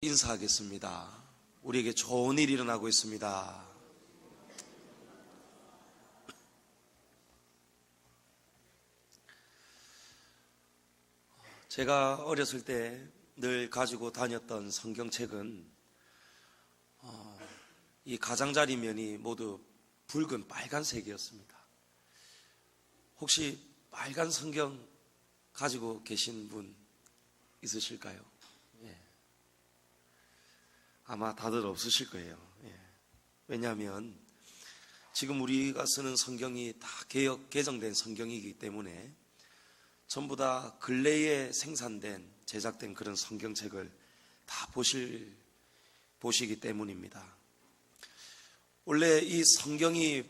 인사하겠습니다. 우리에게 좋은 일이 일어나고 있습니다. 제가 어렸을 때 늘 가지고 다녔던 성경책은 이 가장자리 면이 모두 붉은 빨간색이었습니다. 혹시 빨간 성경 가지고 계신 분 있으실까요? 아마 다들 없으실 거예요. 왜냐하면 지금 우리가 쓰는 성경이 다 개정된 성경이기 때문에 전부 다 근래에 생산된, 제작된 그런 성경책을 다 보시기 때문입니다. 원래 이 성경이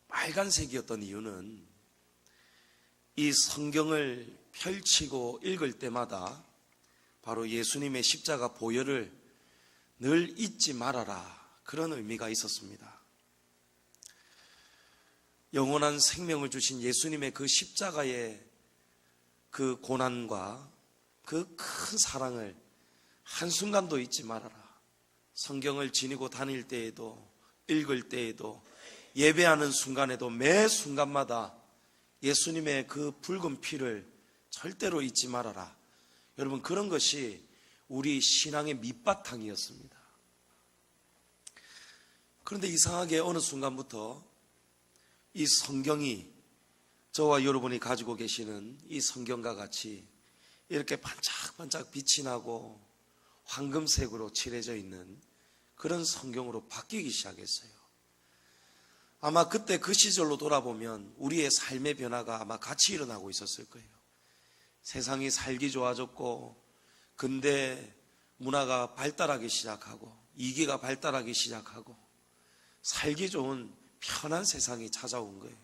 빨간색이었던 이유는 이 성경을 펼치고 읽을 때마다 바로 예수님의 십자가 보혈을 늘 잊지 말아라, 그런 의미가 있었습니다. 영원한 생명을 주신 예수님의 그 십자가의 그 고난과 그 큰 사랑을 한순간도 잊지 말아라. 성경을 지니고 다닐 때에도, 읽을 때에도, 예배하는 순간에도, 매 순간마다 예수님의 그 붉은 피를 절대로 잊지 말아라. 여러분, 그런 것이 우리 신앙의 밑바탕이었습니다. 그런데 이상하게 어느 순간부터 이 성경이 저와 여러분이 가지고 계시는 이 성경과 같이 이렇게 반짝반짝 빛이 나고 황금색으로 칠해져 있는 그런 성경으로 바뀌기 시작했어요. 아마 그때 그 시절로 돌아보면 우리의 삶의 변화가 아마 같이 일어나고 있었을 거예요. 세상이 살기 좋아졌고 근대 문화가 발달하기 시작하고 이기가 발달하기 시작하고 살기 좋은 편한 세상이 찾아온 거예요.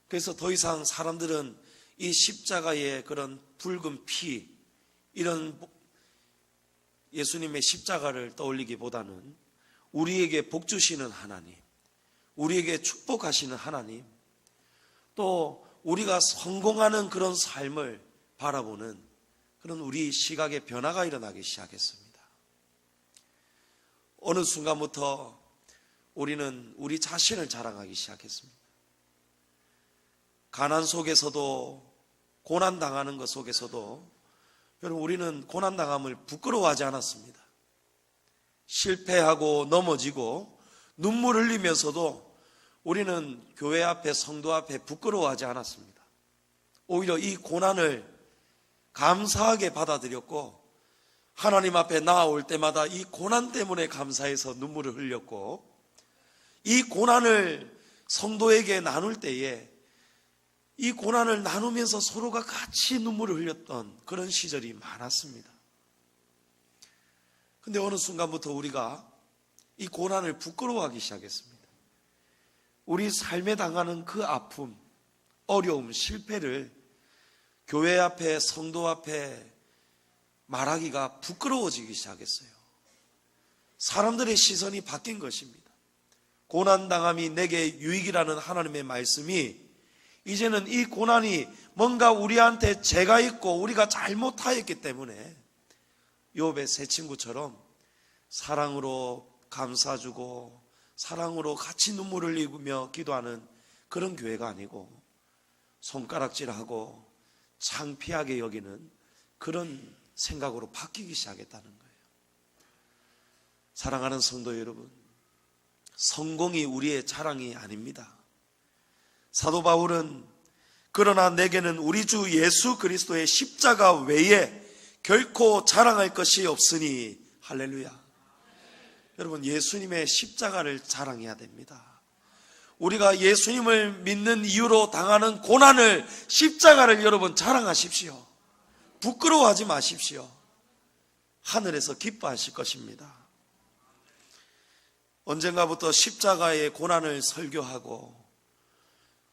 그래서 더 이상 사람들은 이 십자가의 그런 붉은 피, 이런 예수님의 십자가를 떠올리기보다는 우리에게 복 주시는 하나님, 우리에게 축복하시는 하나님, 또 우리가 성공하는 그런 삶을 바라보는 그런 우리 시각의 변화가 일어나기 시작했습니다. 어느 순간부터 우리는 우리 자신을 자랑하기 시작했습니다. 가난 속에서도, 고난당하는 것 속에서도 여러분, 우리는 고난당함을 부끄러워하지 않았습니다. 실패하고 넘어지고 눈물 흘리면서도 우리는 교회 앞에, 성도 앞에 부끄러워하지 않았습니다. 오히려 이 고난을 감사하게 받아들였고 하나님 앞에 나아올 때마다 이 고난 때문에 감사해서 눈물을 흘렸고, 이 고난을 성도에게 나눌 때에 이 고난을 나누면서 서로가 같이 눈물을 흘렸던 그런 시절이 많았습니다. 그런데 어느 순간부터 우리가 이 고난을 부끄러워하기 시작했습니다. 우리 삶에 당하는 그 아픔, 어려움, 실패를 교회 앞에, 성도 앞에 말하기가 부끄러워지기 시작했어요. 사람들의 시선이 바뀐 것입니다. 고난당함이 내게 유익이라는 하나님의 말씀이 이제는 이 고난이 뭔가 우리한테 죄가 있고 우리가 잘못하였기 때문에 욥의 세 친구처럼 사랑으로 감싸주고 사랑으로 같이 눈물을 흘리며 기도하는 그런 교회가 아니고 손가락질하고 창피하게 여기는 그런 생각으로 바뀌기 시작했다는 거예요. 사랑하는 성도 여러분, 성공이 우리의 자랑이 아닙니다. 사도 바울은 그러나 내게는 우리 주 예수 그리스도의 십자가 외에 결코 자랑할 것이 없으니, 할렐루야. 여러분, 예수님의 십자가를 자랑해야 됩니다. 우리가 예수님을 믿는 이유로 당하는 고난을, 십자가를 여러분 자랑하십시오. 부끄러워하지 마십시오. 하늘에서 기뻐하실 것입니다. 언젠가부터 십자가의 고난을 설교하고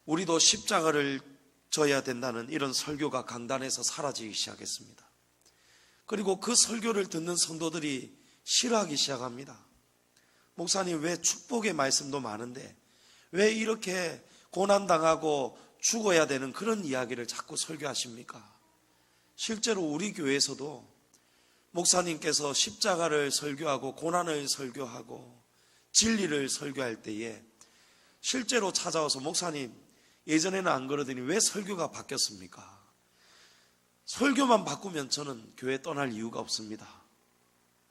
우리도 십자가를 져야 된다는 이런 설교가 강단에서 사라지기 시작했습니다. 그리고 그 설교를 듣는 성도들이 싫어하기 시작합니다. 목사님, 왜 축복의 말씀도 많은데 왜 이렇게 고난당하고 죽어야 되는 그런 이야기를 자꾸 설교하십니까? 실제로 우리 교회에서도 목사님께서 십자가를 설교하고 고난을 설교하고 진리를 설교할 때에 실제로 찾아와서 목사님, 예전에는 안 그러더니 왜 설교가 바뀌었습니까? 설교만 바꾸면 저는 교회 떠날 이유가 없습니다.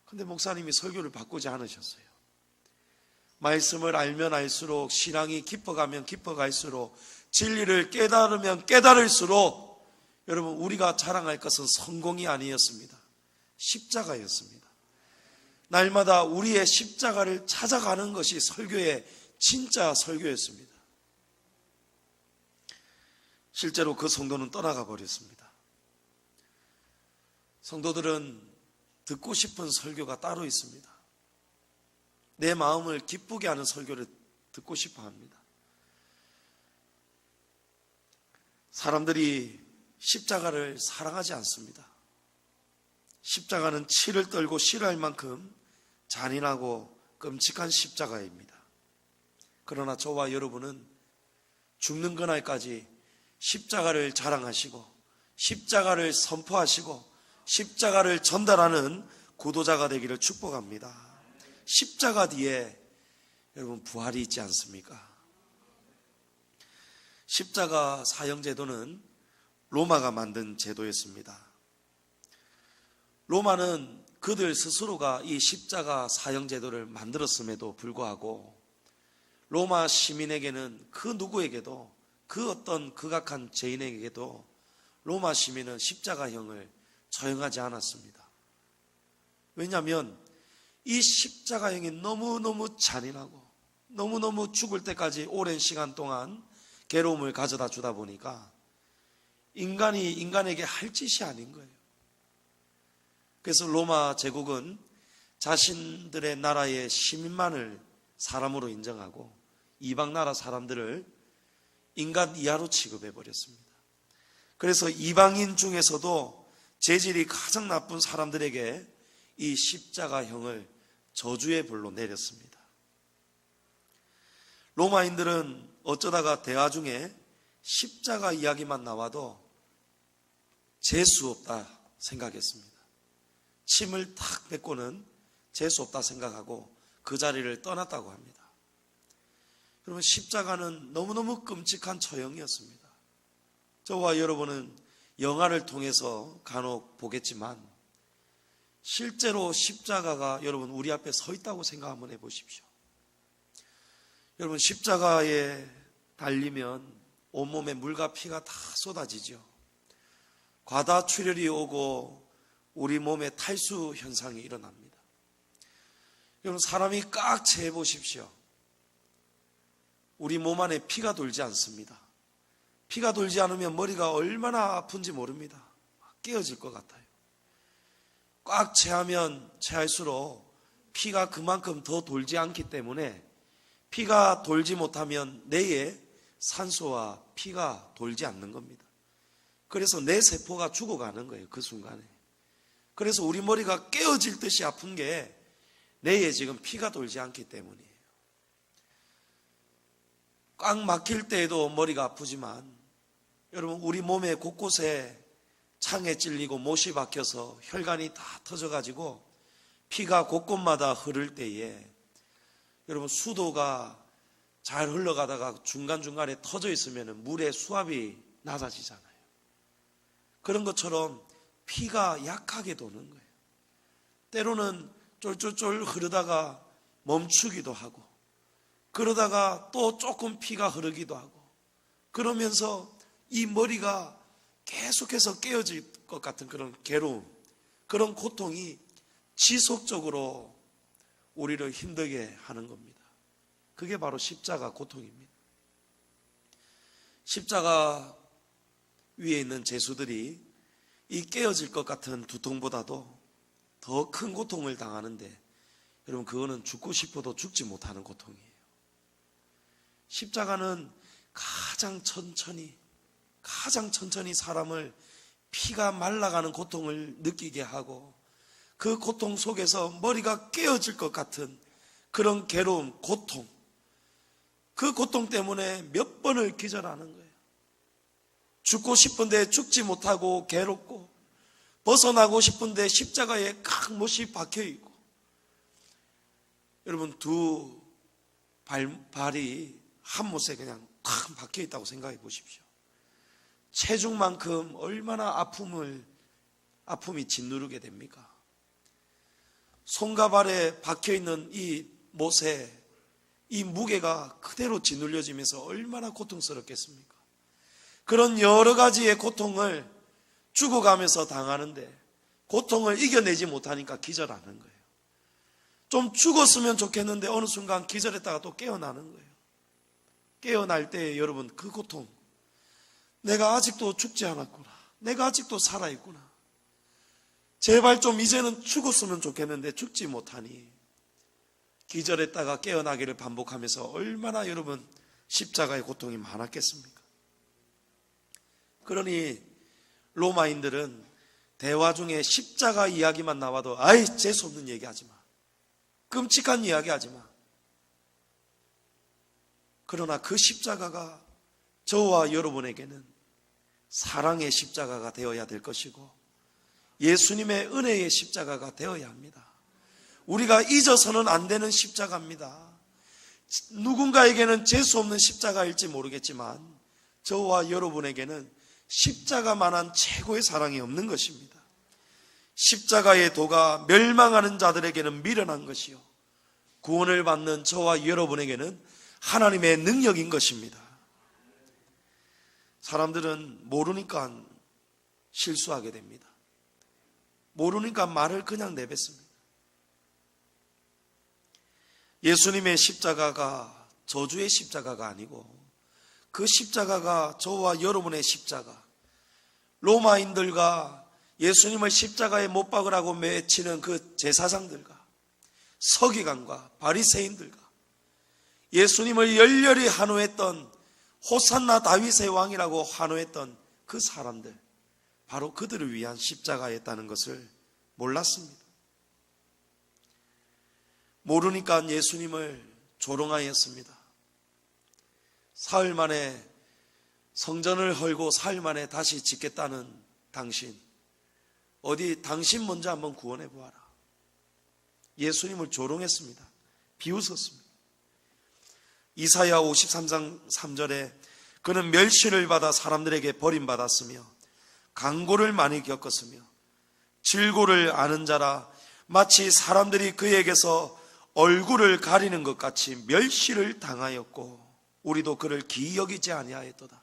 근데 목사님이 설교를 바꾸지 않으셨어요. 말씀을 알면 알수록, 신앙이 깊어가면 깊어갈수록, 진리를 깨달으면 깨달을수록 여러분, 우리가 자랑할 것은 성공이 아니었습니다. 십자가였습니다. 날마다 우리의 십자가를 찾아가는 것이 설교의 진짜 설교였습니다. 실제로 그 성도는 떠나가 버렸습니다. 성도들은 듣고 싶은 설교가 따로 있습니다. 내 마음을 기쁘게 하는 설교를 듣고 싶어 합니다. 사람들이 십자가를 사랑하지 않습니다. 십자가는 치를 떨고 싫어할 만큼 잔인하고 끔찍한 십자가입니다. 그러나 저와 여러분은 죽는 그날까지 십자가를 자랑하시고 십자가를 선포하시고 십자가를 전달하는 구도자가 되기를 축복합니다. 십자가 뒤에 여러분 부활이 있지 않습니까? 십자가 사형제도는 로마가 만든 제도였습니다. 로마는 그들 스스로가 이 십자가 사형제도를 만들었음에도 불구하고 로마 시민에게는 그 누구에게도, 그 어떤 극악한 죄인에게도 로마 시민은 십자가형을 처형하지 않았습니다. 왜냐하면 이 십자가형이 너무너무 잔인하고 너무너무 죽을 때까지 오랜 시간 동안 괴로움을 가져다 주다 보니까 인간이 인간에게 할 짓이 아닌 거예요. 그래서 로마 제국은 자신들의 나라의 시민만을 사람으로 인정하고 이방 나라 사람들을 인간 이하로 취급해 버렸습니다. 그래서 이방인 중에서도 재질이 가장 나쁜 사람들에게 이 십자가형을 저주의 벌로 내렸습니다. 로마인들은 어쩌다가 대화 중에 십자가 이야기만 나와도 재수 없다 생각했습니다. 침을 탁 뱉고는 재수 없다 생각하고 그 자리를 떠났다고 합니다. 여러분, 십자가는 너무너무 끔찍한 처형이었습니다. 저와 여러분은 영화를 통해서 간혹 보겠지만 실제로 십자가가 여러분 우리 앞에 서 있다고 생각 한번 해보십시오. 여러분, 십자가에 달리면 온몸에 물과 피가 다 쏟아지죠. 과다출혈이 오고 우리 몸에 탈수 현상이 일어납니다. 여러분, 사람이 꽉 채 보십시오. 우리 몸 안에 피가 돌지 않습니다. 피가 돌지 않으면 머리가 얼마나 아픈지 모릅니다. 깨어질 것 같아요. 꽉 채하면 채할수록 피가 그만큼 더 돌지 않기 때문에 피가 돌지 못하면 뇌에 산소와 피가 돌지 않는 겁니다. 그래서 뇌 세포가 죽어가는 거예요, 그 순간에. 그래서 우리 머리가 깨어질 듯이 아픈 게 뇌에 지금 피가 돌지 않기 때문이에요. 꽉 막힐 때에도 머리가 아프지만 여러분, 우리 몸의 곳곳에 창에 찔리고 못이 박혀서 혈관이 다 터져가지고 피가 곳곳마다 흐를 때에 여러분, 수도가 잘 흘러가다가 중간중간에 터져 있으면 물의 수압이 낮아지잖아요. 그런 것처럼 피가 약하게 도는 거예요. 때로는 쫄쫄쫄 흐르다가 멈추기도 하고, 그러다가 또 조금 피가 흐르기도 하고, 그러면서 이 머리가 계속해서 깨어질 것 같은 그런 괴로움, 그런 고통이 지속적으로 우리를 힘들게 하는 겁니다. 그게 바로 십자가 고통입니다. 십자가 위에 있는 제수들이 이 깨어질 것 같은 두통보다도 더 큰 고통을 당하는데 여러분, 그거는 죽고 싶어도 죽지 못하는 고통이에요. 십자가는 가장 천천히 사람을 피가 말라가는 고통을 느끼게 하고 그 고통 속에서 머리가 깨어질 것 같은 그런 괴로움, 고통, 그 고통 때문에 몇 번을 기절하는 거예요. 죽고 싶은데 죽지 못하고 괴롭고 벗어나고 싶은데 십자가에 각 못이 박혀 있고, 여러분 두 발이 한 못에 그냥 탁 박혀 있다고 생각해 보십시오. 체중만큼 얼마나 아픔이 짓누르게 됩니까? 손과 발에 박혀 있는 이 못에 이 무게가 그대로 짓눌려지면서 얼마나 고통스럽겠습니까? 그런 여러 가지의 고통을 죽어가면서 당하는데 고통을 이겨내지 못하니까 기절하는 거예요. 좀 죽었으면 좋겠는데 어느 순간 기절했다가 또 깨어나는 거예요. 깨어날 때 여러분 그 고통, 내가 아직도 죽지 않았구나, 내가 아직도 살아있구나, 제발 좀 이제는 죽었으면 좋겠는데 죽지 못하니 기절했다가 깨어나기를 반복하면서 얼마나 여러분 십자가의 고통이 많았겠습니까? 그러니 로마인들은 대화 중에 십자가 이야기만 나와도 아이 재수없는 얘기하지 마, 끔찍한 이야기 하지 마. 그러나 그 십자가가 저와 여러분에게는 사랑의 십자가가 되어야 될 것이고 예수님의 은혜의 십자가가 되어야 합니다. 우리가 잊어서는 안 되는 십자가입니다. 누군가에게는 재수없는 십자가일지 모르겠지만 저와 여러분에게는 십자가만한 최고의 사랑이 없는 것입니다. 십자가의 도가 멸망하는 자들에게는 미련한 것이요 구원을 받는 저와 여러분에게는 하나님의 능력인 것입니다. 사람들은 모르니까 실수하게 됩니다. 모르니까 말을 그냥 내뱉습니다. 예수님의 십자가가 저주의 십자가가 아니고 그 십자가가 저와 여러분의 십자가, 로마인들과 예수님을 십자가에 못 박으라고 외치는 그 제사장들과 서기관과 바리새인들과 예수님을 열렬히 환호했던 호산나 다윗의 왕이라고 환호했던 그 사람들, 바로 그들을 위한 십자가였다는 것을 몰랐습니다. 모르니까 예수님을 조롱하였습니다. 사흘 만에 성전을 헐고 사흘 만에 다시 짓겠다는 당신, 어디 당신 먼저 한번 구원해 보아라. 예수님을 조롱했습니다. 비웃었습니다. 이사야 53장 3절에 그는 멸시를 받아 사람들에게 버림받았으며 강고를 많이 겪었으며 질고를 아는 자라 마치 사람들이 그에게서 얼굴을 가리는 것 같이 멸시를 당하였고 우리도 그를 기이 여기지 아니하였도다.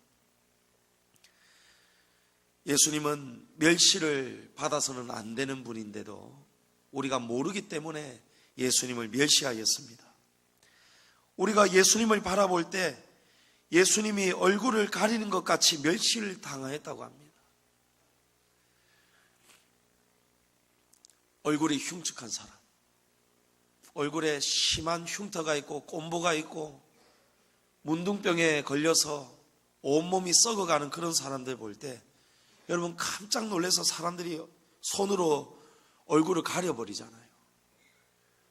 예수님은 멸시를 받아서는 안 되는 분인데도 우리가 모르기 때문에 예수님을 멸시하였습니다. 우리가 예수님을 바라볼 때 예수님이 얼굴을 가리는 것 같이 멸시를 당하였다고 합니다. 얼굴이 흉측한 사람, 얼굴에 심한 흉터가 있고 꼼보가 있고 문둥병에 걸려서 온몸이 썩어가는 그런 사람들 볼 때 여러분 깜짝 놀라서 사람들이 손으로 얼굴을 가려버리잖아요.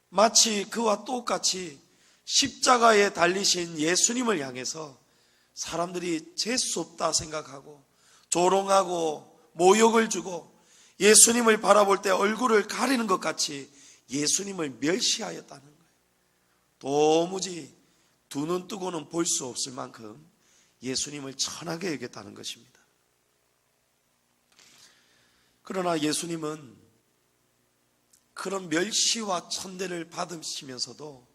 마치 그와 똑같이 십자가에 달리신 예수님을 향해서 사람들이 재수없다 생각하고 조롱하고 모욕을 주고 예수님을 바라볼 때 얼굴을 가리는 것 같이 예수님을 멸시하였다는 거예요. 도무지 두 눈 뜨고는 볼 수 없을 만큼 예수님을 천하게 여겼다는 것입니다. 그러나 예수님은 그런 멸시와 천대를 받으시면서도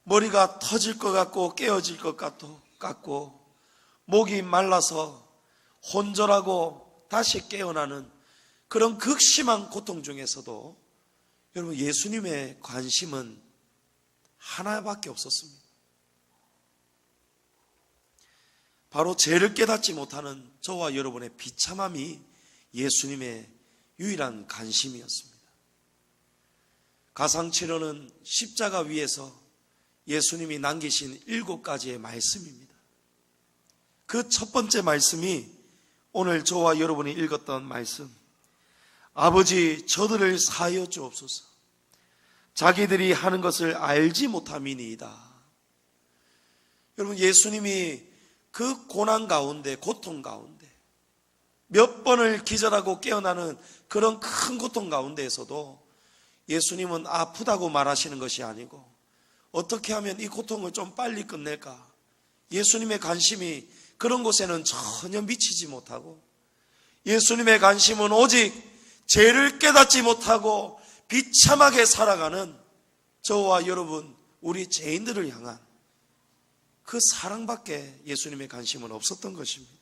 머리가 터질 것 같고 깨어질 것 같고 목이 말라서 혼절하고 다시 깨어나는 그런 극심한 고통 중에서도 여러분 예수님의 관심은 하나밖에 없었습니다. 바로 죄를 깨닫지 못하는 저와 여러분의 비참함이 예수님의 유일한 관심이었습니다. 가상치료는 십자가 위에서 예수님이 남기신 7가지의 말씀입니다. 그 첫 번째 말씀이 오늘 저와 여러분이 읽었던 말씀, 아버지 저들을 사하여 주옵소서, 자기들이 하는 것을 알지 못함이니이다. 여러분 예수님이 그 고난 가운데 고통 가운데 몇 번을 기절하고 깨어나는 그런 큰 고통 가운데에서도 예수님은 아프다고 말하시는 것이 아니고 어떻게 하면 이 고통을 좀 빨리 끝낼까? 예수님의 관심이 그런 곳에는 전혀 미치지 못하고 예수님의 관심은 오직 죄를 깨닫지 못하고 비참하게 살아가는 저와 여러분, 우리 죄인들을 향한 그 사랑밖에 예수님의 관심은 없었던 것입니다.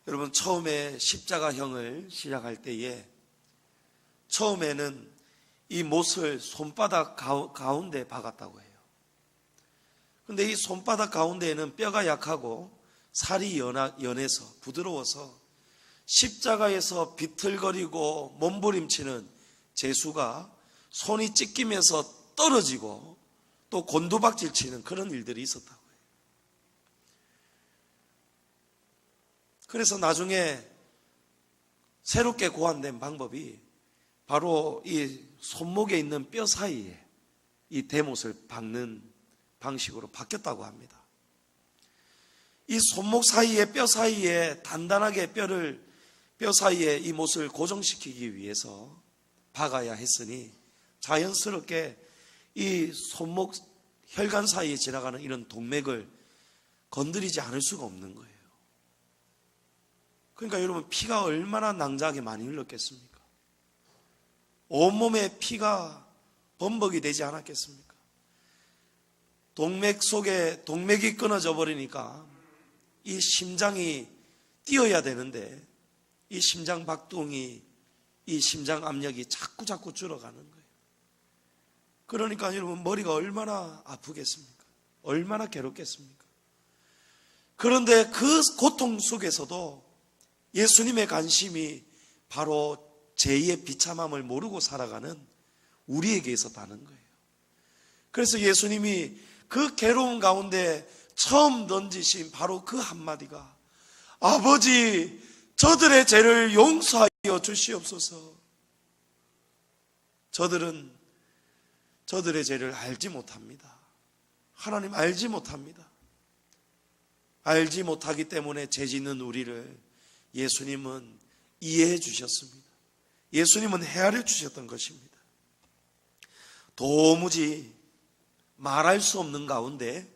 여러분, 처음에 십자가형을 시작할 때에 처음에는 이 못을 손바닥 가운데 박았다고 해요. 그런데 이 손바닥 가운데에는 뼈가 약하고 살이 연해서 부드러워서 십자가에서 비틀거리고 몸부림치는 죄수가 손이 찢기면서 떨어지고 또 곤두박질 치는 그런 일들이 있었다고 해요. 그래서 나중에 새롭게 고안된 방법이 바로 이 손목에 있는 뼈 사이에 이 대못을 박는 방식으로 바뀌었다고 합니다. 이 손목 사이에 뼈 사이에 단단하게 뼈 사이에 이 못을 고정시키기 위해서 박아야 했으니 자연스럽게 이 손목 혈관 사이에 지나가는 이런 동맥을 건드리지 않을 수가 없는 거예요. 그러니까 여러분, 피가 얼마나 낭자하게 많이 흘렀겠습니까? 온몸에 피가 범벅이 되지 않았겠습니까? 동맥 속에 동맥이 끊어져 버리니까 이 심장이 뛰어야 되는데 이 심장 박동이, 이 심장 압력이 자꾸 줄어가는 거예요. 그러니까 여러분, 머리가 얼마나 아프겠습니까? 얼마나 괴롭겠습니까? 그런데 그 고통 속에서도 예수님의 관심이 바로 죄의 비참함을 모르고 살아가는 우리에게 있었다는 거예요. 그래서 예수님이 그 괴로운 가운데 처음 던지신 바로 그 한마디가 아버지, 저들의 죄를 용서하여 주시옵소서. 저들은 저들의 죄를 알지 못합니다. 하나님 알지 못합니다. 알지 못하기 때문에 죄 짓는 우리를 예수님은 이해해 주셨습니다. 예수님은 헤아려 주셨던 것입니다. 도무지 말할 수 없는 가운데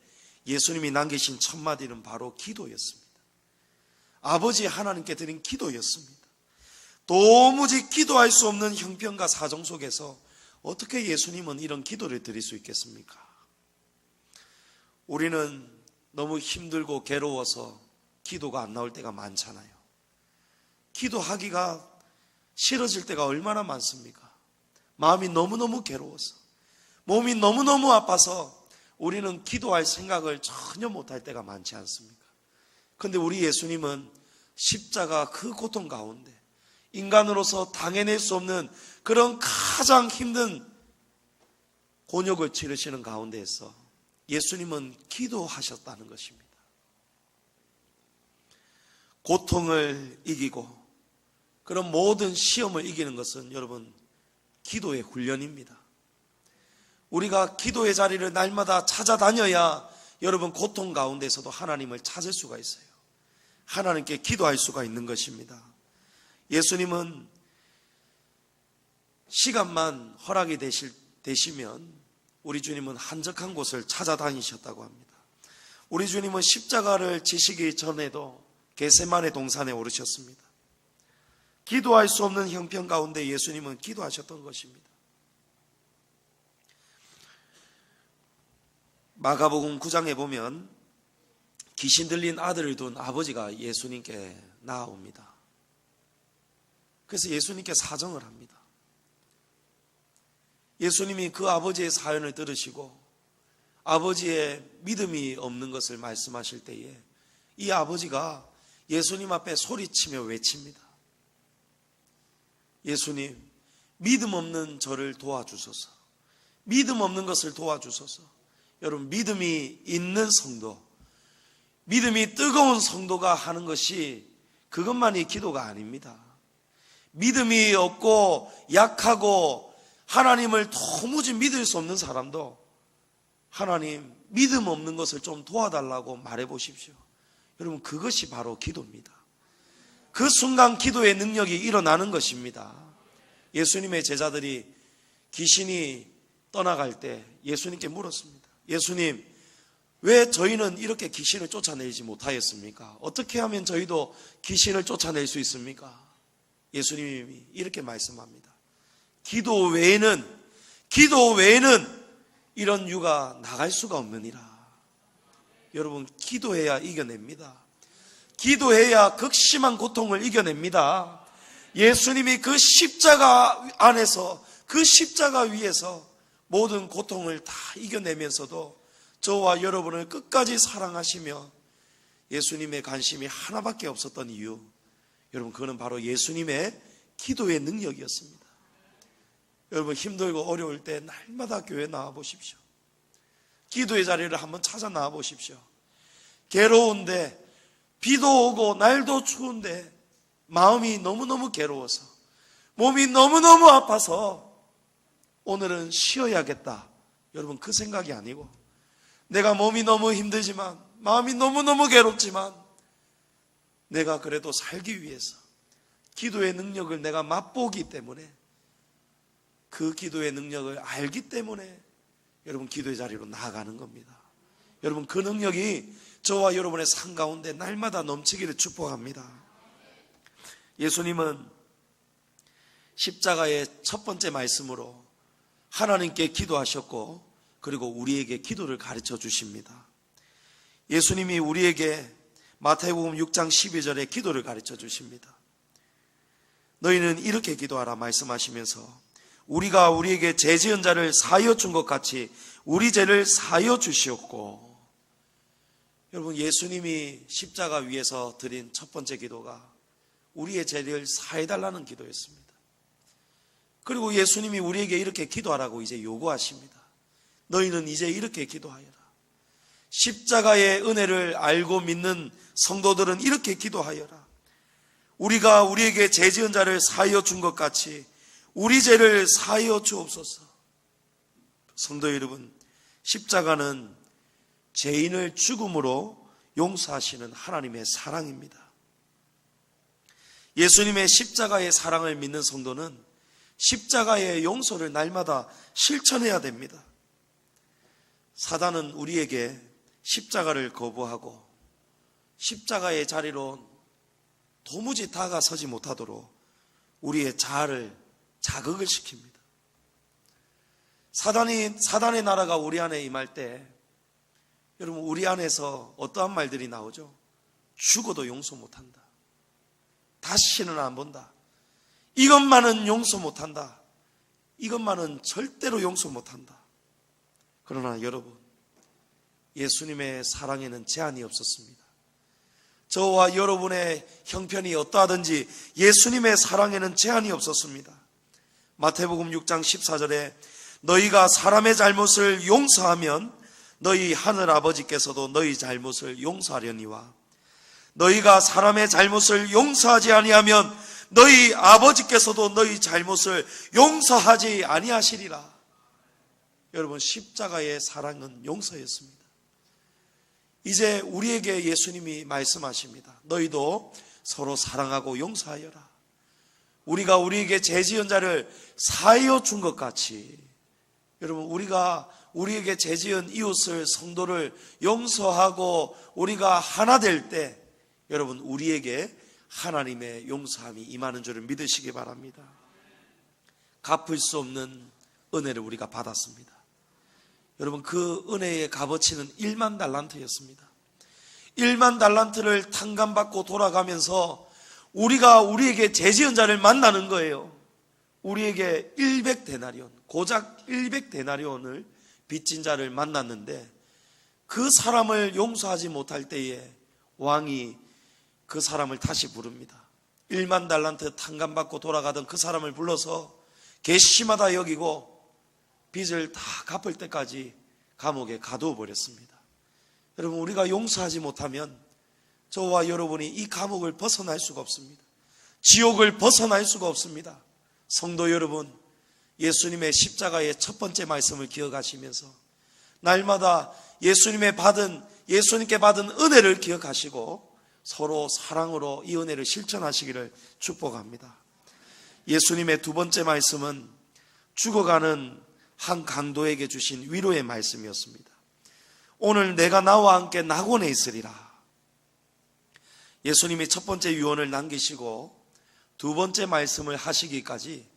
예수님이 남기신 첫 마디는 바로 기도였습니다. 아버지 하나님께 드린 기도였습니다. 도무지 기도할 수 없는 형편과 사정 속에서 어떻게 예수님은 이런 기도를 드릴 수 있겠습니까? 우리는 너무 힘들고 괴로워서 기도가 안 나올 때가 많잖아요. 기도하기가 싫어질 때가 얼마나 많습니까? 마음이 너무너무 괴로워서, 몸이 너무너무 아파서 우리는 기도할 생각을 전혀 못할 때가 많지 않습니까? 그런데 우리 예수님은 십자가 그 고통 가운데 인간으로서 당해낼 수 없는 그런 가장 힘든 곤욕을 치르시는 가운데에서 예수님은 기도하셨다는 것입니다. 고통을 이기고 그런 모든 시험을 이기는 것은 여러분, 기도의 훈련입니다. 우리가 기도의 자리를 날마다 찾아다녀야 여러분, 고통 가운데서도 하나님을 찾을 수가 있어요. 하나님께 기도할 수가 있는 것입니다. 예수님은 시간만 허락이 되시면 우리 주님은 한적한 곳을 찾아다니셨다고 합니다. 우리 주님은 십자가를 지시기 전에도 겟세마네 동산에 오르셨습니다. 기도할 수 없는 형편 가운데 예수님은 기도하셨던 것입니다. 마가복음 9장에 보면 귀신 들린 아들을 둔 아버지가 예수님께 나아옵니다. 그래서 예수님께 사정을 합니다. 예수님이 그 아버지의 사연을 들으시고 아버지의 믿음이 없는 것을 말씀하실 때에 이 아버지가 예수님 앞에 소리치며 외칩니다. 예수님, 믿음 없는 저를 도와주소서. 믿음 없는 것을 도와주소서. 여러분, 믿음이 있는 성도, 믿음이 뜨거운 성도가 하는 것이 그것만이 기도가 아닙니다. 믿음이 없고 약하고 하나님을 도무지 믿을 수 없는 사람도 하나님, 믿음 없는 것을 좀 도와달라고 말해 보십시오. 여러분, 그것이 바로 기도입니다. 그 순간 기도의 능력이 일어나는 것입니다. 예수님의 제자들이 귀신이 떠나갈 때 예수님께 물었습니다. 예수님, 왜 저희는 이렇게 귀신을 쫓아내지 못하였습니까? 어떻게 하면 저희도 귀신을 쫓아낼 수 있습니까? 예수님이 이렇게 말씀합니다. 기도 외에는 이런 유가 나갈 수가 없느니라. 여러분, 기도해야 이겨냅니다. 기도해야 극심한 고통을 이겨냅니다. 예수님이 그 십자가 안에서, 그 십자가 위에서 모든 고통을 다 이겨내면서도 저와 여러분을 끝까지 사랑하시며 예수님의 관심이 하나밖에 없었던 이유, 여러분, 그거는 바로 예수님의 기도의 능력이었습니다. 여러분, 힘들고 어려울 때 날마다 교회 나와 보십시오. 기도의 자리를 한번 찾아 나와 보십시오. 괴로운데, 비도 오고 날도 추운데 마음이 너무너무 괴로워서, 몸이 너무너무 아파서 오늘은 쉬어야겠다, 여러분, 그 생각이 아니고, 내가 몸이 너무 힘들지만, 마음이 너무너무 괴롭지만 내가 그래도 살기 위해서 기도의 능력을 내가 맛보기 때문에, 그 기도의 능력을 알기 때문에 여러분 기도의 자리로 나아가는 겁니다. 여러분, 그 능력이 저와 여러분의 삶 가운데 날마다 넘치기를 축복합니다. 예수님은 십자가의 첫 번째 말씀으로 하나님께 기도하셨고, 그리고 우리에게 기도를 가르쳐 주십니다. 예수님이 우리에게 마태복음 6장 12절에 기도를 가르쳐 주십니다. 너희는 이렇게 기도하라 말씀하시면서 우리가 우리에게 죄 지은 자를 사하여 준 것 같이 우리 죄를 사하여 주시옵고. 여러분, 예수님이 십자가 위에서 드린 첫 번째 기도가 우리의 죄를 사해달라는 기도였습니다. 그리고 예수님이 우리에게 이렇게 기도하라고 이제 요구하십니다. 너희는 이제 이렇게 기도하여라. 십자가의 은혜를 알고 믿는 성도들은 이렇게 기도하여라. 우리가 우리에게 죄 지은 자를 사하여 준 것 같이 우리 죄를 사하여 주옵소서. 성도 여러분, 십자가는 죄인을 죽음으로 용서하시는 하나님의 사랑입니다. 예수님의 십자가의 사랑을 믿는 성도는 십자가의 용서를 날마다 실천해야 됩니다. 사단은 우리에게 십자가를 거부하고 십자가의 자리로 도무지 다가서지 못하도록 우리의 자아를 자극을 시킵니다. 사단의 나라가 우리 안에 임할 때 여러분, 우리 안에서 어떠한 말들이 나오죠? 죽어도 용서 못한다. 다시는 안 본다. 이것만은 용서 못한다. 이것만은 절대로 용서 못한다. 그러나 여러분, 예수님의 사랑에는 제한이 없었습니다. 저와 여러분의 형편이 어떠하든지 예수님의 사랑에는 제한이 없었습니다. 마태복음 6장 14절에 너희가 사람의 잘못을 용서하면 너희 하늘 아버지께서도 너희 잘못을 용서하려니와 너희가 사람의 잘못을 용서하지 아니하면 너희 아버지께서도 너희 잘못을 용서하지 아니하시리라. 여러분, 십자가의 사랑은 용서였습니다. 이제 우리에게 예수님이 말씀하십니다. 너희도 서로 사랑하고 용서하여라. 우리가 우리에게 죄 지은 자를 사하여 준 것 같이, 여러분, 우리가 우리에게 죄 지은 이웃을, 성도를 용서하고 우리가 하나 될 때 여러분, 우리에게 하나님의 용서함이 임하는 줄을 믿으시기 바랍니다. 갚을 수 없는 은혜를 우리가 받았습니다. 여러분, 그 은혜의 값어치는 1만 달란트였습니다. 1만 달란트를 탕감받고 돌아가면서 우리가 우리에게 죄 지은 자를 만나는 거예요. 우리에게 100데나리온, 고작 100데나리온을 빚진 자를 만났는데 그 사람을 용서하지 못할 때에 왕이 그 사람을 다시 부릅니다. 1만 달란트 탕감받고 돌아가던 그 사람을 불러서 괘씸하다 여기고 빚을 다 갚을 때까지 감옥에 가두어 버렸습니다. 여러분, 우리가 용서하지 못하면 저와 여러분이 이 감옥을 벗어날 수가 없습니다. 지옥을 벗어날 수가 없습니다. 성도 여러분, 예수님의 십자가의 첫 번째 말씀을 기억하시면서 날마다 예수님께 받은 은혜를 기억하시고 서로 사랑으로 이 은혜를 실천하시기를 축복합니다. 예수님의 두 번째 말씀은 죽어가는 한 강도에게 주신 위로의 말씀이었습니다. 오늘 내가 나와 함께 낙원에 있으리라. 예수님이 첫 번째 유언을 남기시고 두 번째 말씀을 하시기까지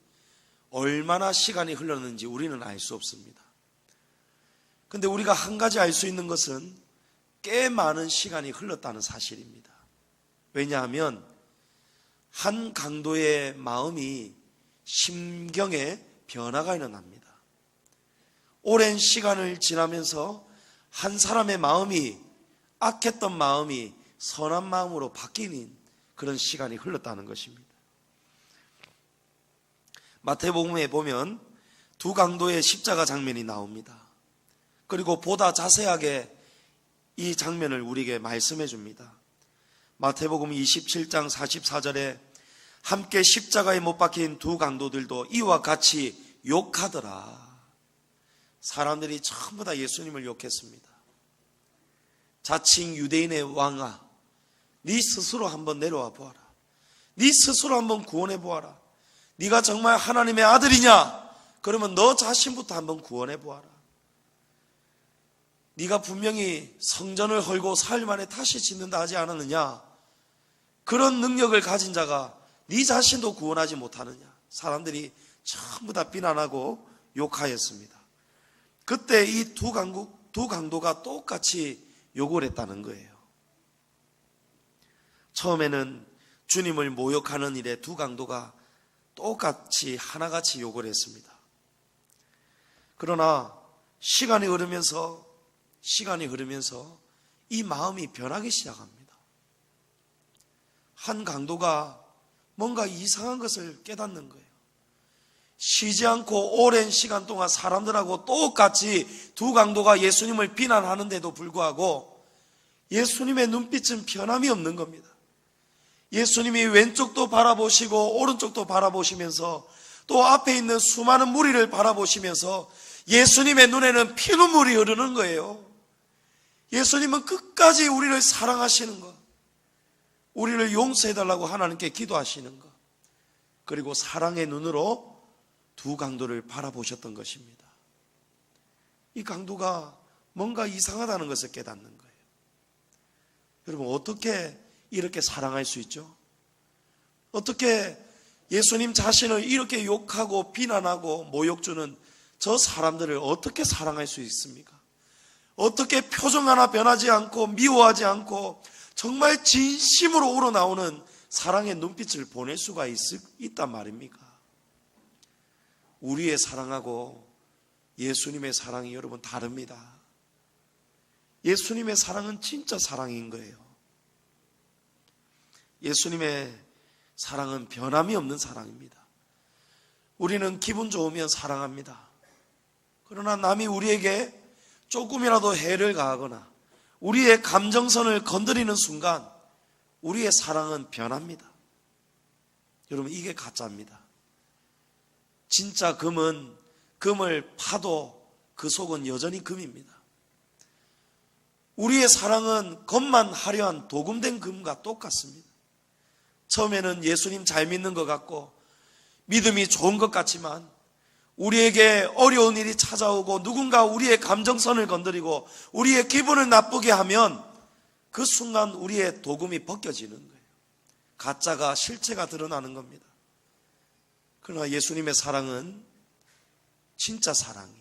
얼마나 시간이 흘렀는지 우리는 알 수 없습니다. 근데 우리가 한 가지 알 수 있는 것은 꽤 많은 시간이 흘렀다는 사실입니다. 왜냐하면 한 강도의 마음이 심경에 변화가 일어납니다. 오랜 시간을 지나면서 한 사람의 마음이, 악했던 마음이 선한 마음으로 바뀌는 그런 시간이 흘렀다는 것입니다. 마태복음에 보면 두 강도의 십자가 장면이 나옵니다. 그리고 보다 자세하게 이 장면을 우리에게 말씀해 줍니다. 마태복음 27장 44절에 함께 십자가에 못 박힌 두 강도들도 이와 같이 욕하더라. 사람들이 전부 다 예수님을 욕했습니다. 자칭 유대인의 왕아, 네 스스로 한번 내려와 보아라. 네 스스로 한번 구원해 보아라. 네가 정말 하나님의 아들이냐? 그러면 너 자신부터 한번 구원해 보아라. 네가 분명히 성전을 헐고 사흘 만에 다시 짓는다 하지 않았느냐? 그런 능력을 가진 자가 네 자신도 구원하지 못하느냐? 사람들이 전부 다 비난하고 욕하였습니다. 그때 이 두 강도가 똑같이 욕을 했다는 거예요. 처음에는 주님을 모욕하는 일에 두 강도가 똑같이 하나같이 욕을 했습니다. 그러나 시간이 흐르면서 이 마음이 변하기 시작합니다. 한 강도가 뭔가 이상한 것을 깨닫는 거예요. 쉬지 않고 오랜 시간 동안 사람들하고 똑같이 두 강도가 예수님을 비난하는데도 불구하고 예수님의 눈빛은 변함이 없는 겁니다. 예수님이 왼쪽도 바라보시고 오른쪽도 바라보시면서 또 앞에 있는 수많은 무리를 바라보시면서 예수님의 눈에는 피눈물이 흐르는 거예요. 예수님은 끝까지 우리를 사랑하시는 것, 우리를 용서해달라고 하나님께 기도하시는 것, 그리고 사랑의 눈으로 두 강도를 바라보셨던 것입니다. 이 강도가 뭔가 이상하다는 것을 깨닫는 거예요. 여러분, 어떻게 이렇게 사랑할 수 있죠? 어떻게 예수님 자신을 이렇게 욕하고 비난하고 모욕 주는 저 사람들을 어떻게 사랑할 수 있습니까? 어떻게 표정 하나 변하지 않고 미워하지 않고 정말 진심으로 우러나오는 사랑의 눈빛을 보낼 수가 있단 말입니까? 우리의 사랑하고 예수님의 사랑이 여러분 다릅니다. 예수님의 사랑은 진짜 사랑인 거예요. 예수님의 사랑은 변함이 없는 사랑입니다. 우리는 기분 좋으면 사랑합니다. 그러나 남이 우리에게 조금이라도 해를 가하거나 우리의 감정선을 건드리는 순간 우리의 사랑은 변합니다. 여러분, 이게 가짜입니다. 진짜 금은 금을 파도 그 속은 여전히 금입니다. 우리의 사랑은 겉만 화려한 도금된 금과 똑같습니다. 처음에는 예수님 잘 믿는 것 같고 믿음이 좋은 것 같지만 우리에게 어려운 일이 찾아오고 누군가 우리의 감정선을 건드리고 우리의 기분을 나쁘게 하면 그 순간 우리의 도금이 벗겨지는 거예요. 가짜가 실체가 드러나는 겁니다. 그러나 예수님의 사랑은 진짜 사랑이에요.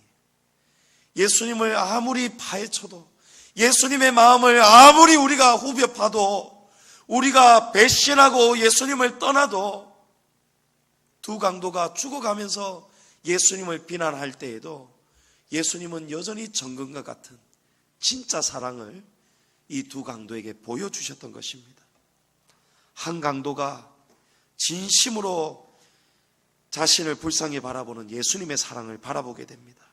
예수님을 아무리 파헤쳐도, 예수님의 마음을 아무리 우리가 후벼 파도, 우리가 배신하고 예수님을 떠나도, 두 강도가 죽어가면서 예수님을 비난할 때에도 예수님은 여전히 정금과 같은 진짜 사랑을 이 두 강도에게 보여주셨던 것입니다. 한 강도가 진심으로 자신을 불쌍히 바라보는 예수님의 사랑을 바라보게 됩니다.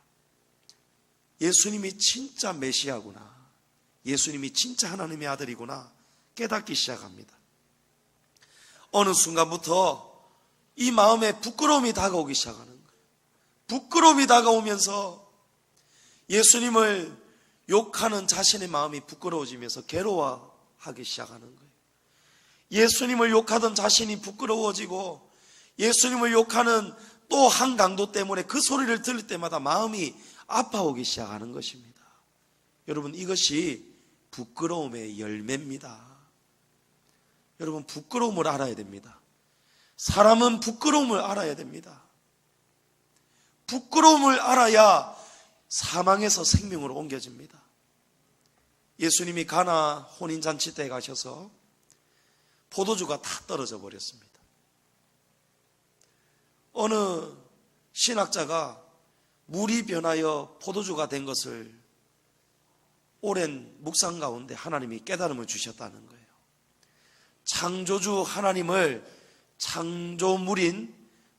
예수님이 진짜 메시아구나, 예수님이 진짜 하나님의 아들이구나 깨닫기 시작합니다. 어느 순간부터 이 마음에 부끄러움이 다가오기 시작하는 거예요. 부끄러움이 다가오면서 예수님을 욕하는 자신의 마음이 부끄러워지면서 괴로워하기 시작하는 거예요. 예수님을 욕하던 자신이 부끄러워지고 예수님을 욕하는 또 한 강도 때문에 그 소리를 들을 때마다 마음이 아파오기 시작하는 것입니다. 여러분, 이것이 부끄러움의 열매입니다. 여러분, 부끄러움을 알아야 됩니다. 사람은 부끄러움을 알아야 됩니다. 부끄러움을 알아야 사망에서 생명으로 옮겨집니다. 예수님이 가나 혼인잔치 때 가셔서 포도주가 다 떨어져 버렸습니다. 어느 신학자가 물이 변하여 포도주가 된 것을 오랜 묵상 가운데 하나님이 깨달음을 주셨다는 거예요. 창조주 하나님을 창조물인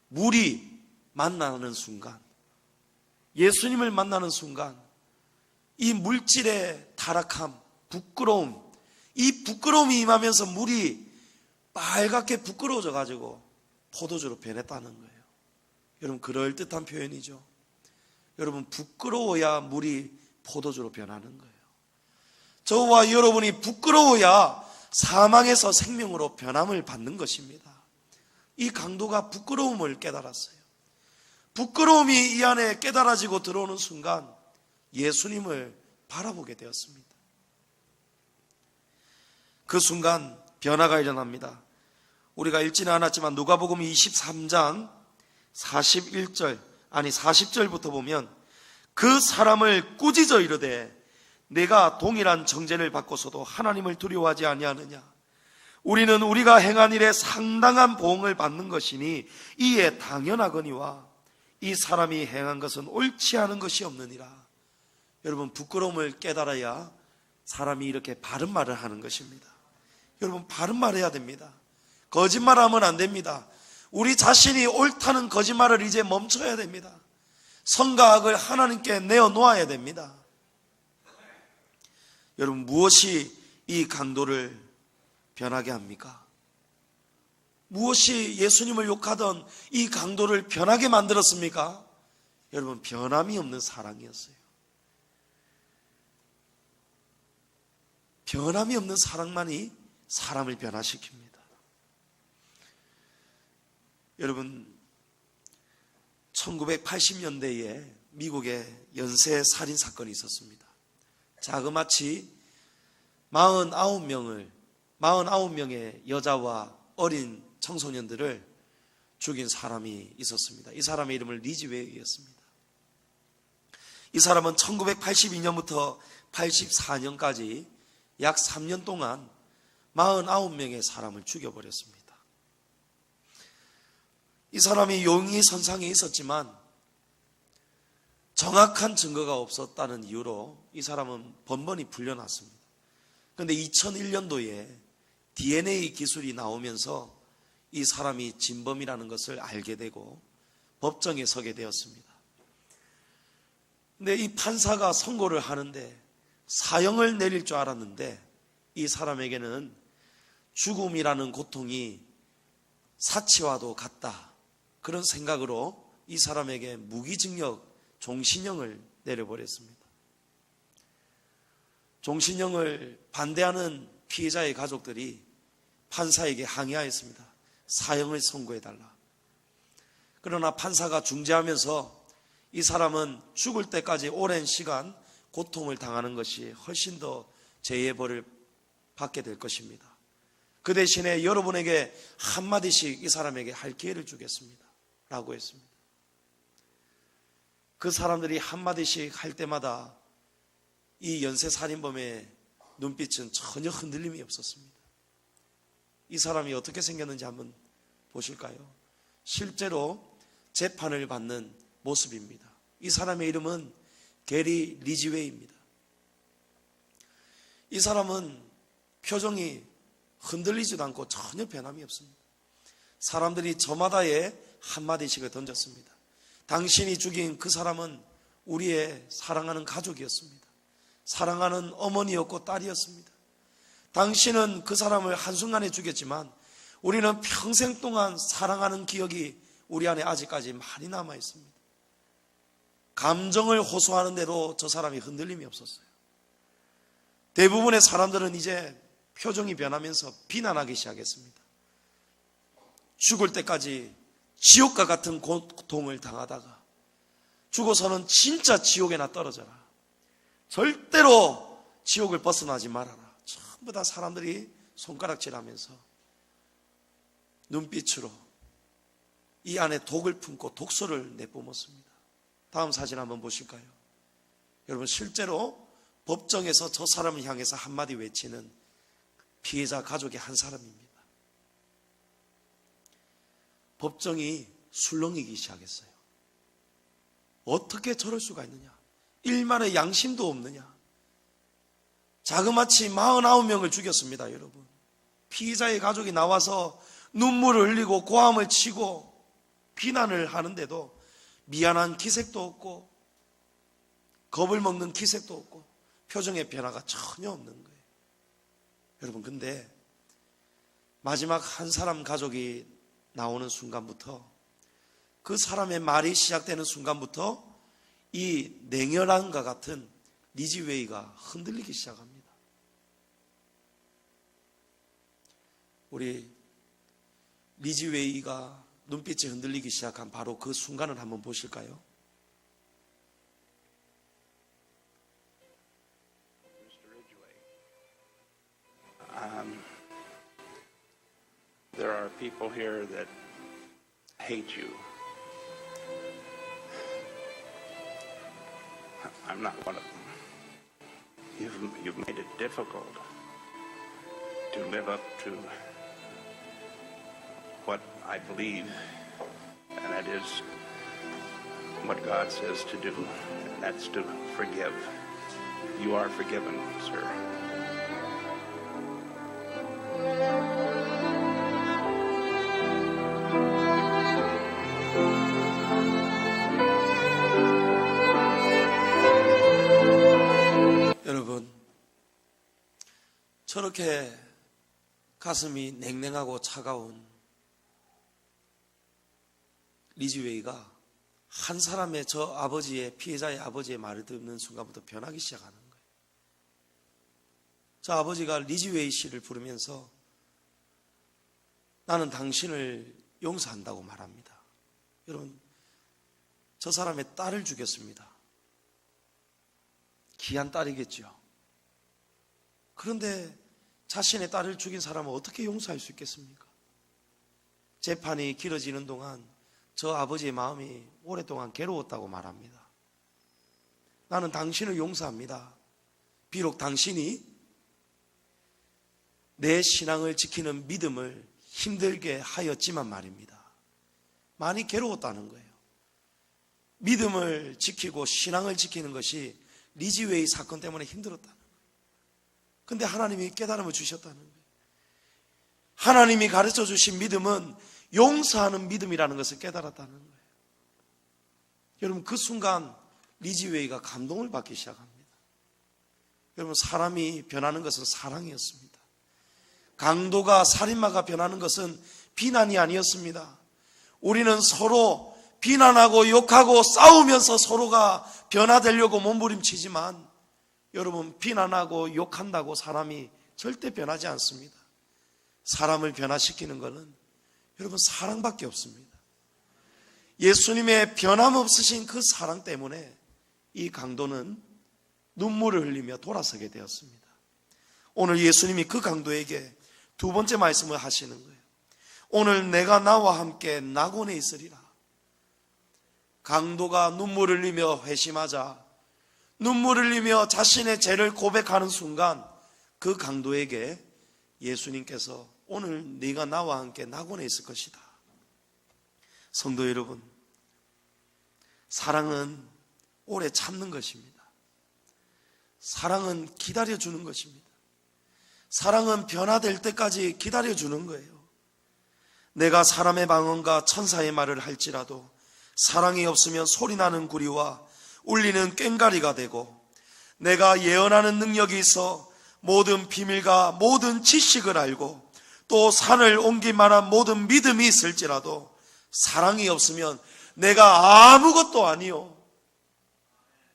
물이 만나는 순간, 예수님을 만나는 순간 이 물질의 타락함, 부끄러움, 이 부끄러움이 임하면서 물이 빨갛게 부끄러워져 가지고 포도주로 변했다는 거예요. 여러분, 그럴듯한 표현이죠. 여러분, 부끄러워야 물이 포도주로 변하는 거예요. 저와 여러분이 부끄러워야 사망에서 생명으로 변함을 받는 것입니다. 이 강도가 부끄러움을 깨달았어요. 부끄러움이 이 안에 깨달아지고 들어오는 순간 예수님을 바라보게 되었습니다. 그 순간 변화가 일어납니다. 우리가 읽지는 않았지만 누가복음 23장 40절부터 보면 그 사람을 꾸짖어 이르되 내가 동일한 정죄를 받고서도 하나님을 두려워하지 아니하느냐. 우리는 우리가 행한 일에 상당한 보응을 받는 것이니 이에 당연하거니와 이 사람이 행한 것은 옳지 않은 것이 없느니라. 여러분, 부끄러움을 깨달아야 사람이 이렇게 바른 말을 하는 것입니다. 여러분, 바른 말 해야 됩니다. 거짓말하면 안 됩니다. 우리 자신이 옳다는 거짓말을 이제 멈춰야 됩니다. 선과 악을 하나님께 내어놓아야 됩니다. 여러분, 무엇이 이 강도를 변하게 합니까? 무엇이 예수님을 욕하던 이 강도를 변하게 만들었습니까? 여러분, 변함이 없는 사랑이었어요. 변함이 없는 사랑만이 사람을 변화시킵니다. 여러분, 1980년대에 미국에 연쇄 살인 사건이 있었습니다. 자그마치 49명의 여자와 어린 청소년들을 죽인 사람이 있었습니다. 이 사람의 이름은 리지 웨이였습니다. 이 사람은 1982년부터 84년까지 약 3년 동안 49명의 사람을 죽여버렸습니다. 이 사람이 용의 선상에 있었지만 정확한 증거가 없었다는 이유로 이 사람은 번번이 풀려났습니다. 그런데 2001년도에 DNA 기술이 나오면서 이 사람이 진범이라는 것을 알게 되고 법정에 서게 되었습니다. 그런데 이 판사가 선고를 하는데 사형을 내릴 줄 알았는데 이 사람에게는 죽음이라는 고통이 사치와도 같다, 그런 생각으로 이 사람에게 무기징역 종신형을 내려버렸습니다. 종신형을 반대하는 피해자의 가족들이 판사에게 항의하였습니다. 사형을 선고해달라. 그러나 판사가 중재하면서 이 사람은 죽을 때까지 오랜 시간 고통을 당하는 것이 훨씬 더 죄의 벌을 받게 될 것입니다. 그 대신에 여러분에게 한마디씩 이 사람에게 할 기회를 주겠습니다 라고 했습니다. 그 사람들이 한마디씩 할 때마다 이 연쇄살인범의 눈빛은 전혀 흔들림이 없었습니다. 이 사람이 어떻게 생겼는지 한번 보실까요? 실제로 재판을 받는 모습입니다. 이 사람의 이름은 게리 리지웨이입니다. 이 사람은 표정이 흔들리지도 않고 전혀 변함이 없습니다. 사람들이 저마다의 한마디씩을 던졌습니다. 당신이 죽인 그 사람은 우리의 사랑하는 가족이었습니다. 사랑하는 어머니였고 딸이었습니다. 당신은 그 사람을 한순간에 죽였지만 우리는 평생 동안 사랑하는 기억이 우리 안에 아직까지 많이 남아 있습니다. 감정을 호소하는데도 저 사람이 흔들림이 없었어요. 대부분의 사람들은 이제 표정이 변하면서 비난하기 시작했습니다. 죽을 때까지 지옥과 같은 고통을 당하다가 죽어서는 진짜 지옥에나 떨어져라. 절대로 지옥을 벗어나지 말아라. 전부 다 사람들이 손가락질하면서 눈빛으로 이 안에 독을 품고 독소를 내뿜었습니다. 다음 사진 한번 보실까요? 여러분, 실제로 법정에서 저 사람을 향해서 한마디 외치는 피해자 가족의 한 사람입니다. 법정이 술렁이기 시작했어요. 어떻게 저럴 수가 있느냐? 일말의 양심도 없느냐? 자그마치 49명을 죽였습니다, 여러분. 피해자의 가족이 나와서 눈물을 흘리고 고함을 치고 비난을 하는데도 미안한 기색도 없고 겁을 먹는 기색도 없고 표정의 변화가 전혀 없는 거예요. 여러분, 근데 마지막 한 사람 가족이 나오는 순간부터, 그 사람의 말이 시작되는 순간부터 이 냉혈함과 같은 리지웨이가 흔들리기 시작합니다. 우리 리지웨이가 눈빛이 흔들리기 시작한 바로 그 순간을 한번 보실까요? There are people here that hate you. I'm not one of them. You've made it difficult to live up to what I believe, and that is what God says to do, and that's to forgive. You are forgiven, sir. 여러분, 저렇게 가슴이 냉랭하고 차가운 리지웨이가 한 사람의 저 아버지의, 피해자의 아버지의 말을 듣는 순간부터 변하기 시작하는 거예요. 저 아버지가 리지웨이 씨를 부르면서 나는 당신을 용서한다고 말합니다. 여러분, 저 사람의 딸을 죽였습니다. 귀한 딸이겠죠. 그런데 자신의 딸을 죽인 사람은 어떻게 용서할 수 있겠습니까? 재판이 길어지는 동안 저 아버지의 마음이 오랫동안 괴로웠다고 말합니다. 나는 당신을 용서합니다. 비록 당신이 내 신앙을 지키는 믿음을 힘들게 하였지만 말입니다. 많이 괴로웠다는 거예요. 믿음을 지키고 신앙을 지키는 것이 리지웨이 사건 때문에 힘들었다는 거예요. 근데 하나님이 깨달음을 주셨다는 거예요. 하나님이 가르쳐 주신 믿음은 용서하는 믿음이라는 것을 깨달았다는 거예요. 여러분, 그 순간 리지웨이가 감동을 받기 시작합니다. 여러분, 사람이 변하는 것은 사랑이었습니다. 강도가, 살인마가 변하는 것은 비난이 아니었습니다. 우리는 서로 비난하고 욕하고 싸우면서 서로가 변화되려고 몸부림치지만, 여러분, 비난하고 욕한다고 사람이 절대 변하지 않습니다. 사람을 변화시키는 것은 여러분, 사랑밖에 없습니다. 예수님의 변함없으신 그 사랑 때문에 이 강도는 눈물을 흘리며 돌아서게 되었습니다. 오늘 예수님이 그 강도에게 두 번째 말씀을 하시는 거예요. 오늘 내가 나와 함께 낙원에 있으리라. 강도가 눈물을 흘리며 회심하자, 눈물을 흘리며 자신의 죄를 고백하는 순간 그 강도에게 예수님께서 오늘 네가 나와 함께 낙원에 있을 것이다. 성도 여러분, 사랑은 오래 참는 것입니다. 사랑은 기다려주는 것입니다. 사랑은 변화될 때까지 기다려주는 거예요. 내가 사람의 방언과 천사의 말을 할지라도 사랑이 없으면 소리나는 구리와 울리는 꽹가리가 되고, 내가 예언하는 능력이 있어 모든 비밀과 모든 지식을 알고 또 산을 옮길 만한 모든 믿음이 있을지라도 사랑이 없으면 내가 아무것도 아니요.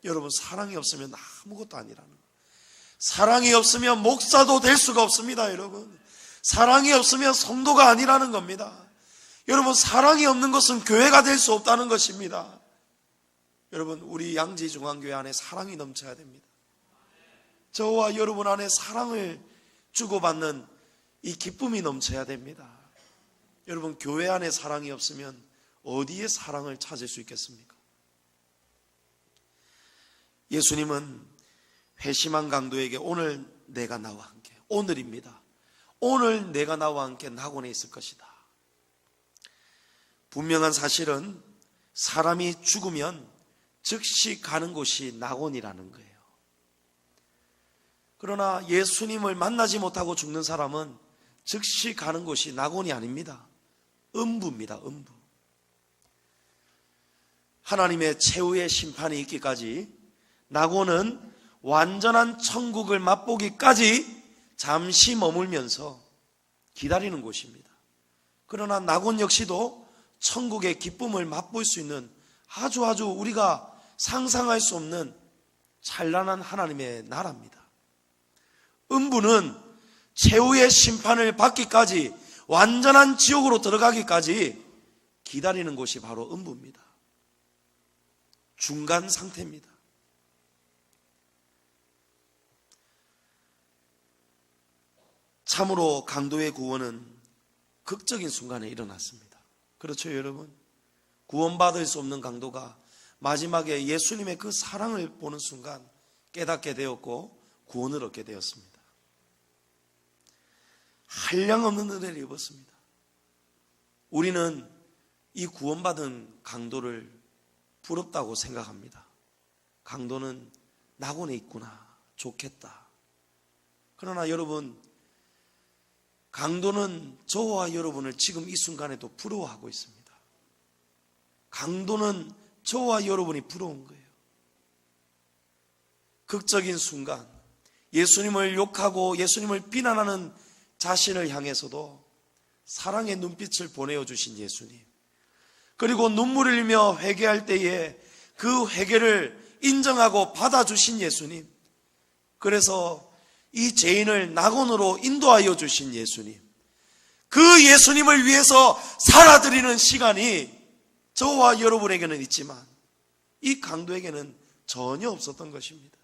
여러분, 사랑이 없으면 아무것도 아니라는 거예요. 사랑이 없으면 목사도 될 수가 없습니다, 여러분. 사랑이 없으면 성도가 아니라는 겁니다. 여러분, 사랑이 없는 것은 교회가 될 수 없다는 것입니다. 여러분, 우리 양지중앙교회 안에 사랑이 넘쳐야 됩니다. 저와 여러분 안에 사랑을 주고받는 이 기쁨이 넘쳐야 됩니다. 여러분, 교회 안에 사랑이 없으면 어디에 사랑을 찾을 수 있겠습니까? 예수님은 회심한 강도에게 오늘 내가 나와 함께, 오늘입니다. 오늘 내가 나와 함께 낙원에 있을 것이다. 분명한 사실은 사람이 죽으면 즉시 가는 곳이 낙원이라는 거예요. 그러나 예수님을 만나지 못하고 죽는 사람은 즉시 가는 곳이 낙원이 아닙니다. 음부입니다. 음부. 하나님의 최후의 심판이 있기까지 낙원은 완전한 천국을 맛보기까지 잠시 머물면서 기다리는 곳입니다. 그러나 낙원 역시도 천국의 기쁨을 맛볼 수 있는 아주 우리가 상상할 수 없는 찬란한 하나님의 나라입니다. 음부는 최후의 심판을 받기까지, 완전한 지옥으로 들어가기까지 기다리는 곳이 바로 음부입니다. 중간 상태입니다. 참으로 강도의 구원은 극적인 순간에 일어났습니다. 그렇죠, 여러분? 구원받을 수 없는 강도가 마지막에 예수님의 그 사랑을 보는 순간 깨닫게 되었고 구원을 얻게 되었습니다. 한량없는 은혜를 입었습니다. 우리는 이 구원받은 강도를 부럽다고 생각합니다. 강도는 낙원에 있구나, 좋겠다. 그러나 여러분, 강도는 저와 여러분을 지금 이 순간에도 부러워하고 있습니다. 강도는 저와 여러분이 부러운 거예요. 극적인 순간, 예수님을 욕하고 예수님을 비난하는 자신을 향해서도 사랑의 눈빛을 보내어주신 예수님, 그리고 눈물을 흘리며 회개할 때에 그 회개를 인정하고 받아주신 예수님, 그래서 이 죄인을 낙원으로 인도하여 주신 예수님, 그 예수님을 위해서 살아드리는 시간이 저와 여러분에게는 있지만 이 강도에게는 전혀 없었던 것입니다.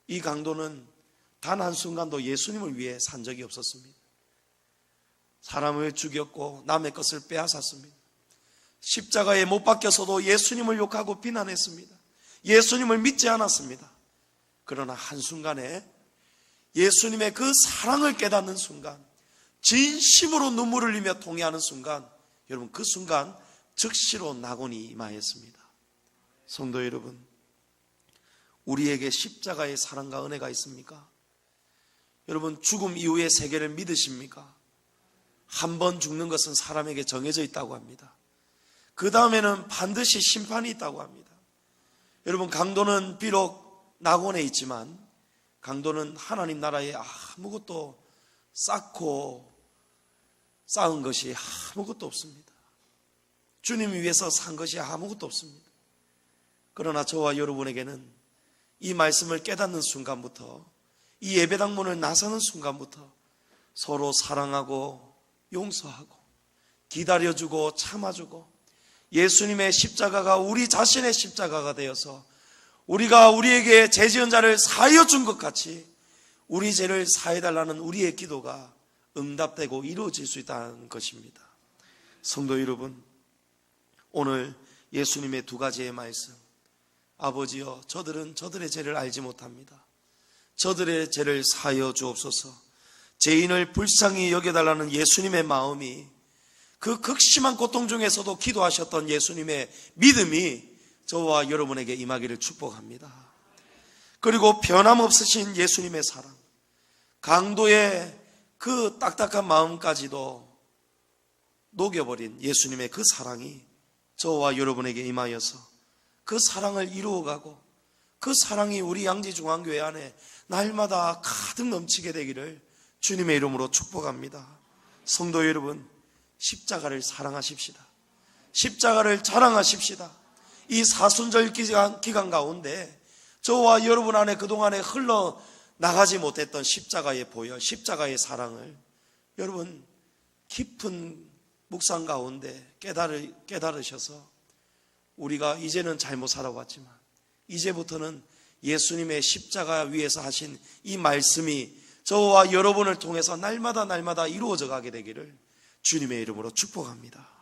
이 강도는 단 한순간도 예수님을 위해 산 적이 없었습니다. 사람을 죽였고 남의 것을 빼앗았습니다. 십자가에 못 박혀서도 예수님을 욕하고 비난했습니다. 예수님을 믿지 않았습니다. 그러나 한순간에 예수님의 그 사랑을 깨닫는 순간, 진심으로 눈물을 흘리며 통회하는 순간, 여러분, 그 순간 즉시로 낙원이 임하였습니다. 성도 여러분, 우리에게 십자가의 사랑과 은혜가 있습니까? 여러분, 죽음 이후의 세계를 믿으십니까? 한 번 죽는 것은 사람에게 정해져 있다고 합니다. 그 다음에는 반드시 심판이 있다고 합니다. 여러분, 강도는 비록 낙원에 있지만 강도는 하나님 나라에 아무것도 쌓고 쌓은 것이 아무것도 없습니다. 주님 위해서 산 것이 아무것도 없습니다. 그러나 저와 여러분에게는 이 말씀을 깨닫는 순간부터, 이 예배당문을 나서는 순간부터 서로 사랑하고 용서하고 기다려주고 참아주고 예수님의 십자가가 우리 자신의 십자가가 되어서 우리가 우리에게 죄 지은 자를 사하여 준 것 같이 우리 죄를 사해달라는 우리의 기도가 응답되고 이루어질 수 있다는 것입니다. 성도 여러분, 오늘 예수님의 두 가지의 말씀, 아버지여 저들은 저들의 죄를 알지 못합니다. 저들의 죄를 사하여 주옵소서. 죄인을 불쌍히 여겨달라는 예수님의 마음이, 그 극심한 고통 중에서도 기도하셨던 예수님의 믿음이 저와 여러분에게 임하기를 축복합니다. 그리고 변함없으신 예수님의 사랑, 강도의 그 딱딱한 마음까지도 녹여버린 예수님의 그 사랑이 저와 여러분에게 임하여서 그 사랑을 이루어가고 그 사랑이 우리 양지중앙교회 안에 날마다 가득 넘치게 되기를 주님의 이름으로 축복합니다. 성도 여러분, 십자가를 사랑하십시다. 십자가를 자랑하십시다. 이 사순절 기간 가운데 저와 여러분 안에 그동안에 흘러나가지 못했던 십자가의 보혈, 십자가의 사랑을 여러분 깊은 묵상 가운데 깨달으셔서 우리가 이제는 잘못 살아왔지만 이제부터는 예수님의 십자가 위에서 하신 이 말씀이 저와 여러분을 통해서 날마다 이루어져 가게 되기를 주님의 이름으로 축복합니다.